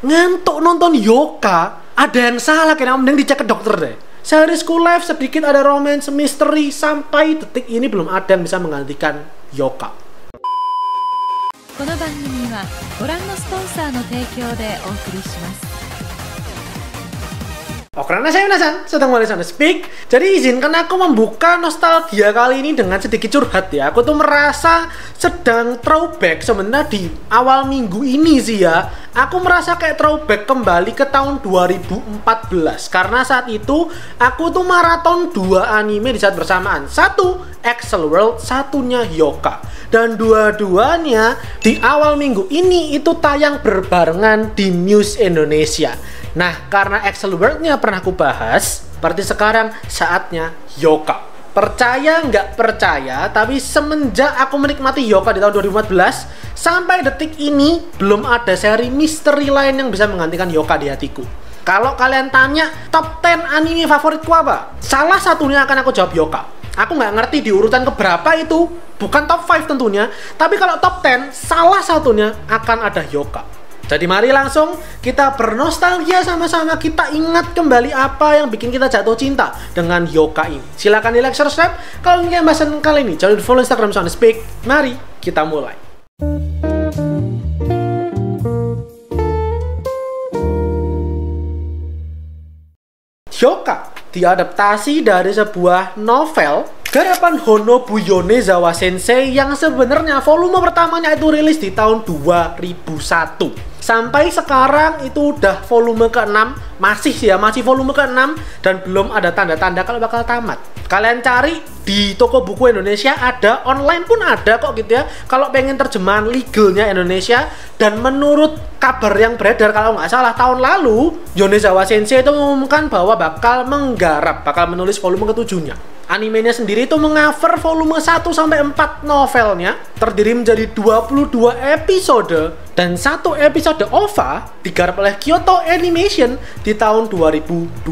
ngantuk nonton Yoka, ada yang salah kayaknya, mending dicek ke dokter deh. Seri School Life sedikit ada romance, misteri, sampai detik ini belum ada yang bisa menggantikan Yoka. この番組はご覧のスポンサーの提供でお送りします。 Oh, karena saya Minasan, sedang Minasan Speak. Jadi izinkan aku membuka nostalgia kali ini dengan sedikit curhat ya. Aku tuh merasa sedang throwback sebenarnya di awal minggu ini sih ya. Aku merasa kayak throwback kembali ke tahun 2014. Karena saat itu aku tuh maraton 2 anime di saat bersamaan. Satu Excel World, satunya Yoka. Dan dua-duanya di awal minggu ini itu tayang berbarengan di Muse Indonesia. Nah, karena Excel World-nya pernah aku bahas, berarti sekarang saatnya Yoka. Percaya nggak percaya, tapi semenjak aku menikmati Yoka di tahun 2014, sampai detik ini belum ada seri misteri lain yang bisa menggantikan Yoka di hatiku. Kalau kalian tanya, top 10 anime favoritku apa? Salah satunya akan aku jawab Yoka. Aku nggak ngerti di urutan keberapa itu, bukan top 5 tentunya, tapi kalau top 10, salah satunya akan ada Yoka. Jadi mari langsung kita bernostalgia sama-sama, kita ingat kembali apa yang bikin kita jatuh cinta dengan Yoka ini. Silahkan di like, share, subscribe. Kalau ingin bahasan kali ini, jangan lupa follow Instagram Minasan Speak. Mari kita mulai. Yoka diadaptasi dari sebuah novel garapan Honobu Yonezawa Sensei yang sebenarnya volume pertamanya itu rilis di tahun 2001. Sampai sekarang itu udah volume ke-6, masih volume ke-6 dan belum ada tanda-tanda kalau bakal tamat. Kalian cari di toko buku Indonesia ada, online pun ada kok gitu ya. Kalau pengen terjemahan legalnya Indonesia, dan menurut kabar yang beredar kalau nggak salah tahun lalu, Yonezawa Sensei itu mengumumkan bahwa bakal menulis volume ke-7-nya. Animenya sendiri itu mengover volume 1 sampai 4 novelnya, terdiri menjadi 22 episode dan 1 episode OVA digarap oleh Kyoto Animation di tahun 2012.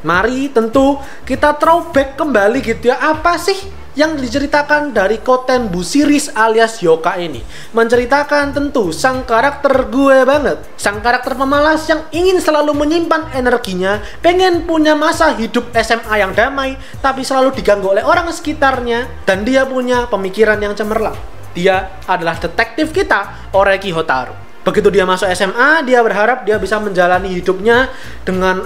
Mari tentu kita throwback kembali gitu ya, apa sih yang diceritakan dari Kotenbu series alias Yoka ini. Menceritakan tentu sang karakter gue banget, sang karakter pemalas yang ingin selalu menyimpan energinya, pengen punya masa hidup SMA yang damai, tapi selalu diganggu oleh orang sekitarnya, dan dia punya pemikiran yang cemerlang. Dia adalah detektif kita, Oreki Hotaru. Begitu dia masuk SMA, dia berharap dia bisa menjalani hidupnya dengan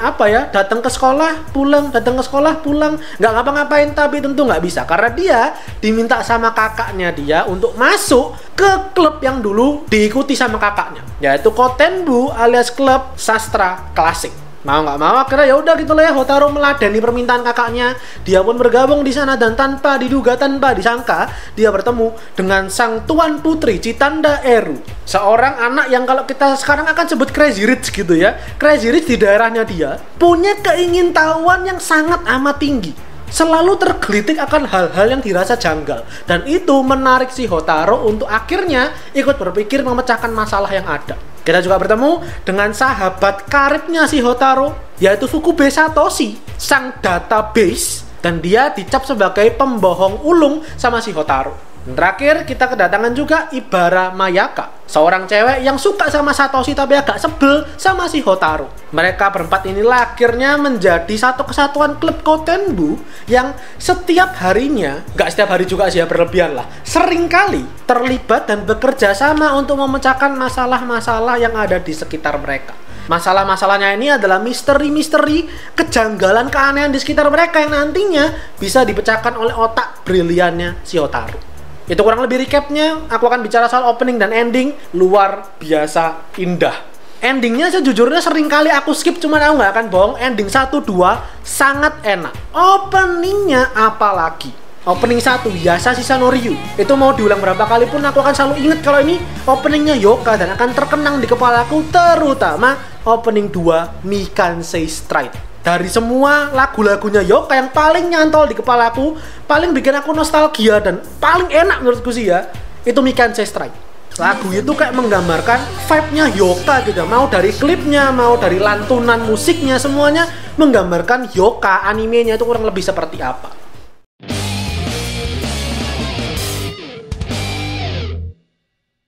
datang ke sekolah, pulang, datang ke sekolah, pulang, nggak ngapa-ngapain, tapi tentu nggak bisa karena dia diminta sama kakaknya dia untuk masuk ke klub yang dulu diikuti sama kakaknya, yaitu Kotenbu alias klub sastra klasik. Mau nggak mau akhirnya ya udah gitu lah ya, Hotaru meladeni permintaan kakaknya. Dia pun bergabung di sana dan tanpa diduga, tanpa disangka, dia bertemu dengan sang tuan putri Chitanda Eru, seorang anak yang kalau kita sekarang akan sebut crazy rich gitu ya. Crazy rich di daerahnya dia punya keingintahuan yang sangat amat tinggi, selalu tergelitik akan hal-hal yang dirasa janggal, dan itu menarik si Hotaru untuk akhirnya ikut berpikir memecahkan masalah yang ada. Kita juga bertemu dengan sahabat karibnya si Hotaru, yaitu Fukube Satoshi, sang database, dan dia dicap sebagai pembohong ulung sama si Hotaru. Dan terakhir kita kedatangan juga Ibara Mayaka, seorang cewek yang suka sama Satoshi tapi agak sebel sama si Hotaru. Mereka berempat inilah akhirnya menjadi satu kesatuan klub Kotenbu yang setiap harinya, nggak setiap hari juga sih ya, berlebihan lah, seringkali terlibat dan bekerja sama untuk memecahkan masalah-masalah yang ada di sekitar mereka. Masalah-masalahnya ini adalah misteri-misteri, kejanggalan, keanehan di sekitar mereka yang nantinya bisa dipecahkan oleh otak briliannya si Hotaru. Itu kurang lebih recapnya. Aku akan bicara soal opening dan ending, luar biasa indah. Endingnya sejujurnya sering kali aku skip, cuman aku nggak akan bohong, ending 1-2 sangat enak. Openingnya apalagi, opening 1 Yasashi Sanoryu itu mau diulang berapa kali pun aku akan selalu inget kalau ini openingnya Yoka, dan akan terkenang di kepalaku, terutama opening 2 Mikansei Stride. Dari semua lagu-lagunya Yoka yang paling nyantol di kepalaku, paling bikin aku nostalgia dan paling enak menurutku sih ya, itu Mikansei Stride. Lagu itu kayak menggambarkan vibe-nya Yoka gitu. Mau dari klipnya, mau dari lantunan musiknya, semuanya menggambarkan Yoka animenya itu kurang lebih seperti apa.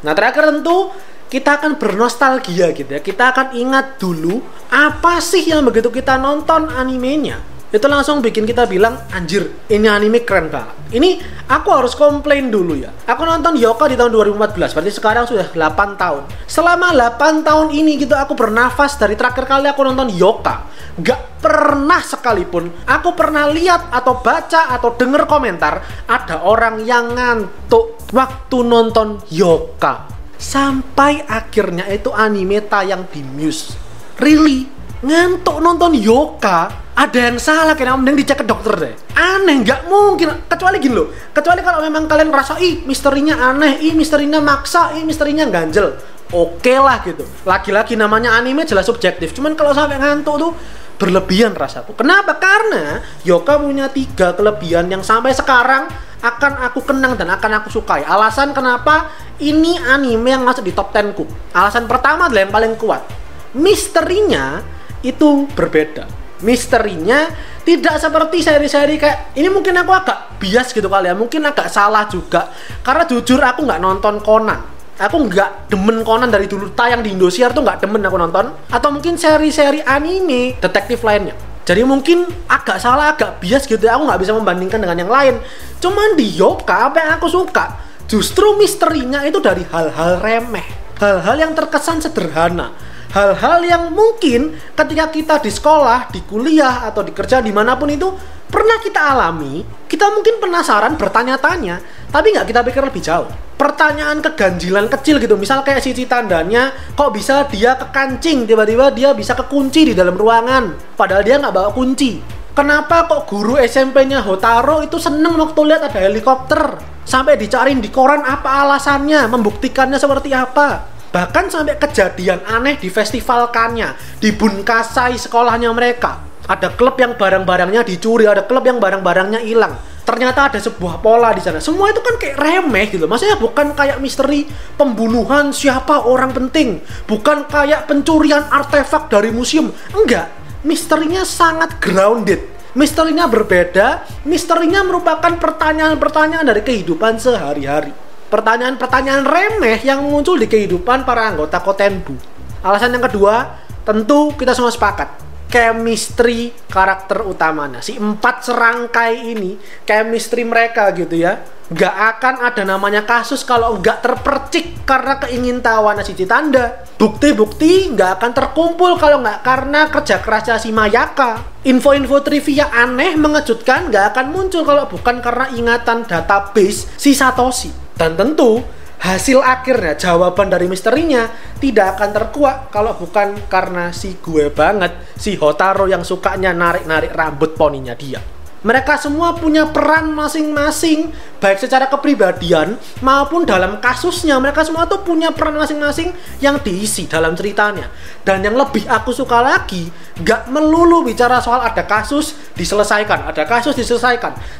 Nah terakhir tentu kita akan bernostalgia gitu ya. Kita akan ingat dulu apa sih yang begitu kita nonton animenya, itu langsung bikin kita bilang, anjir, ini anime keren banget. Ini aku harus komplain dulu ya. Aku nonton Yoka di tahun 2014, berarti sekarang sudah 8 tahun. Selama 8 tahun ini gitu aku bernafas dari terakhir kali aku nonton Yoka. Gak pernah sekalipun aku pernah lihat atau baca atau denger komentar ada orang yang ngantuk waktu nonton Yoka. Sampai akhirnya itu anime tayang di Muse. Really? Ngantuk nonton Yoka? Ada yang salah, kayaknya mending dicek ke dokter deh. Aneh, nggak mungkin. Kecuali gini loh, kecuali kalau memang kalian merasa, ih misterinya aneh, ih misterinya maksa, ih misterinya ganjel, oke lah gitu. Lagi-lagi namanya anime jelas subjektif. Cuman kalau sampai ngantuk tuh berlebihan rasaku. Kenapa? Karena Yoka punya 3 kelebihan yang sampai sekarang akan aku kenang dan akan aku sukai. Alasan kenapa ini anime yang masuk di top 10 ku. Alasan pertama adalah yang paling kuat. Misterinya itu berbeda. Misterinya tidak seperti seri-seri kayak ini. Mungkin aku agak bias gitu kali ya, mungkin agak salah juga karena jujur aku nggak nonton Conan. Aku nggak demen Conan dari dulu tayang di Indosiar tuh nggak demen aku nonton. Atau mungkin seri-seri anime detektif lainnya. Jadi mungkin agak salah, agak bias gitu ya. Aku nggak bisa membandingkan dengan yang lain. Cuman di Yoka apa yang aku suka justru misterinya itu dari hal-hal remeh, hal-hal yang terkesan sederhana, hal-hal yang mungkin ketika kita di sekolah, di kuliah, atau di kerja dimanapun itu pernah kita alami. Kita mungkin penasaran, bertanya-tanya, tapi nggak kita pikir lebih jauh. Pertanyaan keganjilan kecil gitu, misal kayak si tandanya, kok bisa dia kekancing, tiba-tiba dia bisa kekunci di dalam ruangan padahal dia nggak bawa kunci. Kenapa kok guru SMP-nya Hotaro itu seneng waktu lihat ada helikopter, sampai dicariin di koran apa alasannya, membuktikannya seperti apa. Bahkan sampai kejadian aneh di festival Cannes, di Bunkasai sekolahnya mereka. Ada klub yang barang-barangnya dicuri, ada klub yang barang-barangnya hilang. Ternyata ada sebuah pola di sana. Semua itu kan kayak remeh gitu. Maksudnya bukan kayak misteri pembunuhan siapa orang penting, bukan kayak pencurian artefak dari museum. Enggak, misterinya sangat grounded. Misterinya berbeda. Misterinya merupakan pertanyaan-pertanyaan dari kehidupan sehari-hari. Pertanyaan-pertanyaan remeh yang muncul di kehidupan para anggota Kotenbu. Alasan yang kedua, tentu kita semua sepakat, chemistry karakter utamanya. Si 4 serangkai ini, chemistry mereka gitu ya, gak akan ada namanya kasus kalau gak terpercik karena keingintahuan si Citanda. Bukti-bukti gak akan terkumpul kalau gak karena kerja kerasnya si Mayaka. Info-info trivia aneh mengejutkan gak akan muncul kalau bukan karena ingatan database si Satoshi. Dan tentu hasil akhirnya, jawaban dari misterinya tidak akan terkuak kalau bukan karena si gue banget, si Hotaro yang sukanya narik-narik rambut poninya dia. Mereka semua punya peran masing-masing, baik secara kepribadian maupun dalam kasusnya. Mereka semua tuh punya peran masing-masing yang diisi dalam ceritanya. Dan yang lebih aku suka lagi, gak melulu bicara soal ada kasus diselesaikan,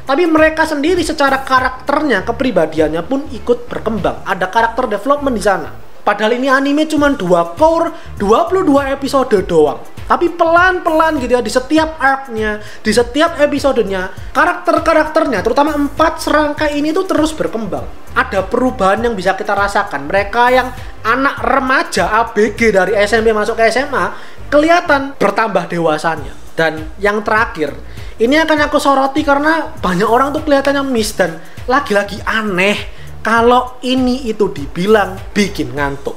tapi mereka sendiri secara karakternya, kepribadiannya pun ikut berkembang. Ada karakter development di sana. Padahal ini anime cuma 2 core, 22 episode doang. Tapi pelan-pelan gitu ya, di setiap arc-nya, di setiap episodenya, karakter-karakternya, terutama 4 serangkai ini tuh terus berkembang. Ada perubahan yang bisa kita rasakan. Mereka yang anak remaja ABG dari SMP masuk ke SMA, kelihatan bertambah dewasanya. Dan yang terakhir, ini akan aku soroti karena banyak orang tuh kelihatannya miss dan lagi-lagi aneh kalau ini itu dibilang bikin ngantuk.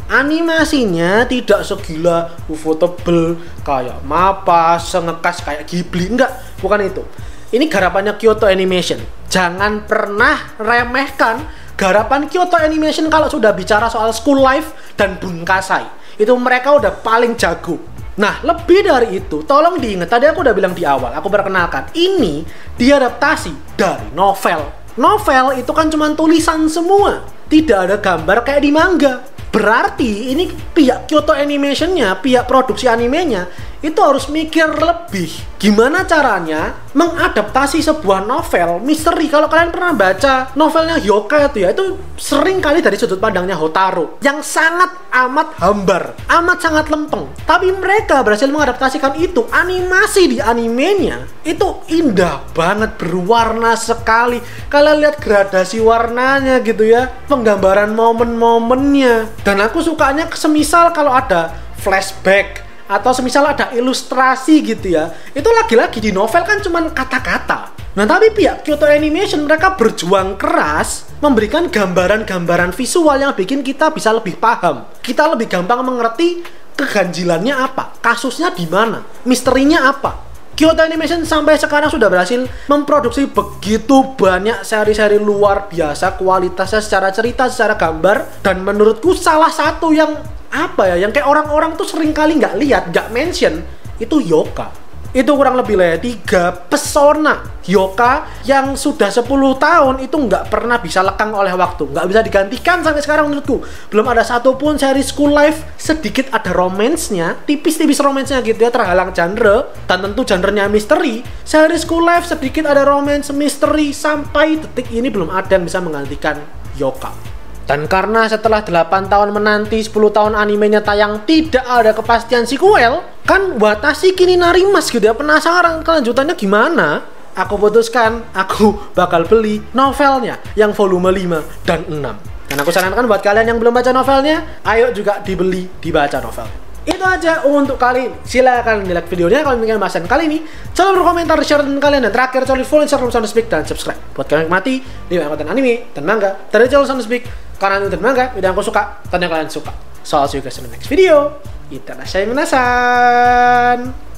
Animasinya tidak segila ufotable kayak MAPPA, sengekas kayak Ghibli, enggak, bukan itu. Ini garapannya Kyoto Animation. Jangan pernah remehkan garapan Kyoto Animation kalau sudah bicara soal school life dan Bunkasai. Itu mereka udah paling jago. Nah, lebih dari itu, tolong diingat, tadi aku udah bilang di awal, aku perkenalkan, ini diadaptasi dari novel. Novel itu kan cuma tulisan semua, tidak ada gambar kayak di manga. Berarti ini pihak Kyoto Animation-nya, pihak produksi animenya, itu harus mikir lebih gimana caranya mengadaptasi sebuah novel misteri. Kalau kalian pernah baca novelnya Hyoka itu sering kali dari sudut pandangnya Hotaru yang sangat amat hambar, amat sangat lempeng. Tapi mereka berhasil mengadaptasikan itu. Animasi di animenya itu indah banget, berwarna sekali. Kalian lihat gradasi warnanya gitu ya, penggambaran momen-momennya. Dan aku sukanya semisal kalau ada flashback atau semisal ada ilustrasi gitu ya, itu lagi-lagi di novel kan cuman kata-kata. Nah tapi pihak Kyoto Animation mereka berjuang keras memberikan gambaran-gambaran visual yang bikin kita bisa lebih paham, kita lebih gampang mengerti keganjilannya apa, kasusnya di mana, misterinya apa. Kyoto Animation sampai sekarang sudah berhasil memproduksi begitu banyak seri-seri luar biasa kualitasnya secara cerita, secara gambar, dan menurutku salah satu yang yang kayak orang-orang tuh sering kali nggak lihat, nggak mention, itu Hyoka. Itu kurang lebih lah ya, 3 pesona Hyoka yang sudah 10 tahun itu nggak pernah bisa lekang oleh waktu, nggak bisa digantikan sampai sekarang menurutku. Belum ada satupun seri school life sedikit ada romance-nya, tipis-tipis romance-nya gitu ya, terhalang genre, dan tentu genre-nya misteri. Seri school life sedikit ada romance, misteri, sampai detik ini belum ada yang bisa menggantikan Hyoka. Dan karena setelah 8 tahun menanti 10 tahun animenya tayang tidak ada kepastian sequel, kan Watashi kini narimas gitu ya, penasaran kelanjutannya gimana. Aku putuskan aku bakal beli novelnya yang volume 5 dan 6. Dan aku sarankan buat kalian yang belum baca novelnya, ayo juga dibeli, dibaca novel. Itu aja untuk kali ini. Silahkan like videonya kalau ingin bahasan kali ini. Jangan berkomentar, share dan kalian. Dan terakhir, jangan lupa follow Instagram Soundspeak dan subscribe buat kalian menikmati di konten anime dan manga dari channel Soundspeak. Karena itu dan manga, video yang aku suka, dan yang kalian suka. So, I'll see you guys in the next video. Itadashai minasan.